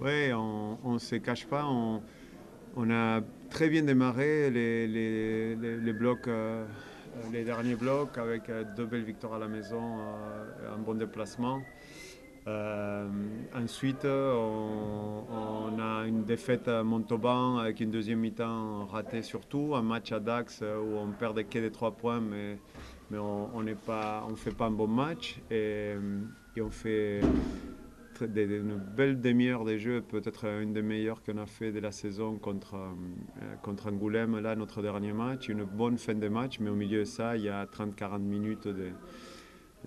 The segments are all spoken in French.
Oui, on ne se cache pas. On a très bien démarré les blocs, les derniers blocs avec deux belles victoires à la maison, un bon déplacement. Euh, Ensuite, on a une défaite à Montauban avec une deuxième mi-temps ratée surtout, un match à Dax où on perdait que des 3 points, mais on n'est pas, on fait pas un bon match et on fait une belle demi-heure de jeu, peut-être une des meilleures qu'on a fait de la saison contre Angoulême, là, notre dernier match. Une bonne fin de match, mais au milieu de ça, il y a 30-40 minutes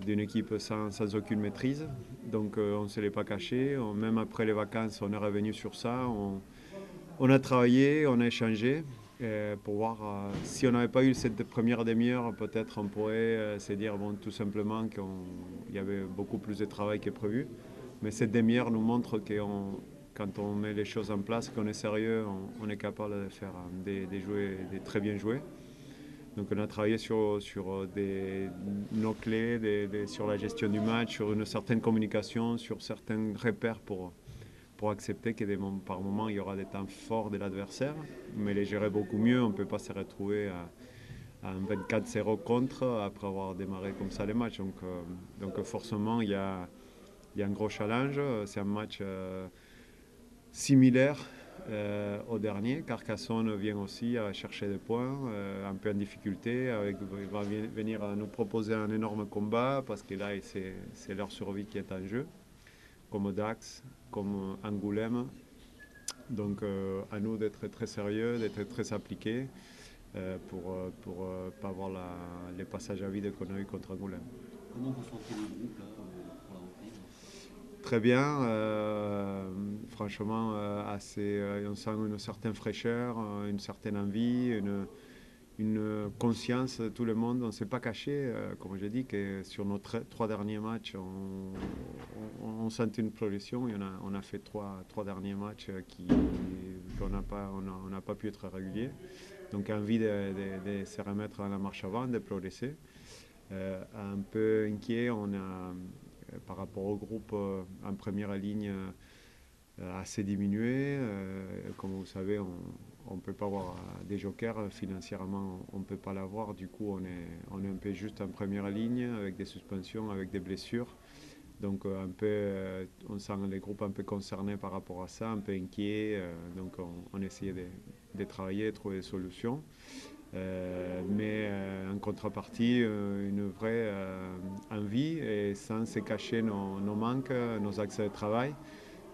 d'une équipe sans aucune maîtrise. Donc on ne se l'est pas caché. Même après les vacances, on est revenu sur ça. On a travaillé, on a échangé pour voir si on n'avait pas eu cette première demi-heure, peut-être on pourrait se dire bon, tout simplement qu'il y avait beaucoup plus de travail que prévu. Mais cette demi-heure nous montre que quand on met les choses en place, qu'on est sérieux, on est capable de faire des très bien joués. Donc on a travaillé sur nos clés, sur la gestion du match, sur une certaine communication, sur certains repères pour accepter que par moments il y aura des temps forts de l'adversaire, mais les gérer beaucoup mieux. On ne peut pas se retrouver à un 24-0 contre après avoir démarré comme ça les matchs. Donc forcément il y a un gros challenge. C'est un match similaire au dernier. Carcassonne vient aussi à chercher des points, un peu en difficulté. Il va venir à nous proposer un énorme combat parce que là, c'est leur survie qui est en jeu, comme Dax, comme Angoulême. Donc à nous d'être très sérieux, d'être très appliqués pour pas avoir les passages à vide qu'on a eu contre Angoulême. Comment vous sentez le groupe là pour la reprise? Très bien, franchement, on sent une certaine fraîcheur, une certaine envie, une conscience de tout le monde. On ne s'est pas caché, comme j'ai dit, que sur nos 3 derniers matchs, on sentait une progression. On a fait trois derniers matchs qu'on n'a pas pu être réguliers. Donc envie de se remettre à la marche avant, de progresser. Un peu inquiet, par rapport au groupe en première ligne assez diminué. Comme vous savez, on ne peut pas avoir des jokers financièrement, on ne peut pas l'avoir. Du coup, on est un peu juste en première ligne avec des suspensions, avec des blessures. Donc on sent les groupes un peu concernés par rapport à ça, un peu inquiets. Donc on essayait de travailler, de trouver des solutions. Mais en contrepartie, une vraie envie et sans se cacher nos manques, nos axes de travail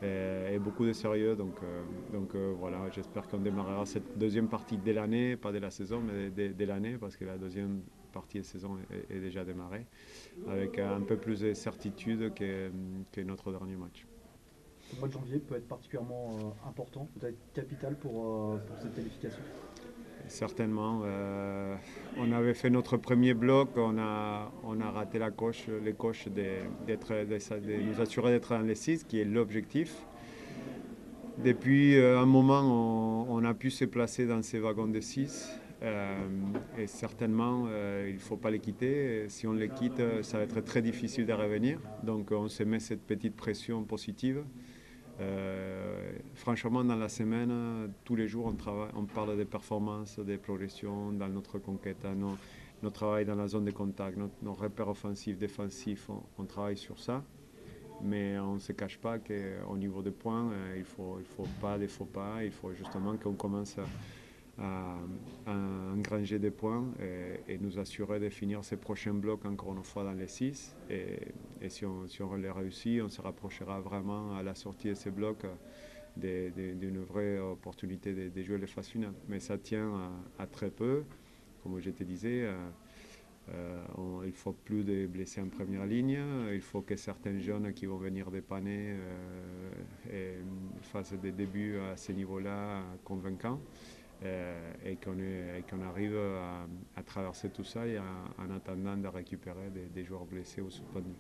et beaucoup de sérieux. Donc voilà, j'espère qu'on démarrera cette deuxième partie dès l'année, pas dès la saison, mais dès l'année, parce que la deuxième partie de saison est déjà démarrée, avec un peu plus de certitude que notre dernier match. Ce mois de janvier peut être particulièrement important, peut-être capital pour cette qualification. Certainement. On avait fait notre premier bloc, on a raté les coches de nous assurer d'être dans les 6, qui est l'objectif. Depuis un moment, on a pu se placer dans ces wagons de 6. Et certainement, il ne faut pas les quitter. Si on les quitte, ça va être très difficile de revenir. Donc on se met cette petite pression positive. Franchement, dans la semaine, tous les jours, on parle des performances, des progressions dans notre conquête, notre travail dans la zone de contact, nos repères offensifs, défensifs, on travaille sur ça. Mais on ne se cache pas qu'au niveau des points, il ne faut pas des faux pas, il faut justement qu'on commence à engranger des points et nous assurer de finir ces prochains blocs encore une fois dans les 6. Et si on les réussit, on se rapprochera vraiment à la sortie de ces blocs d'une vraie opportunité de jouer les phases finales. Mais ça tient à très peu, comme je te disais. Il ne faut plus de blessés en première ligne. Il faut que certains jeunes qui vont venir dépanner fassent des débuts à ce niveau-là convaincants et qu'on arrive à traverser tout ça en attendant de récupérer des joueurs blessés ou suspendus.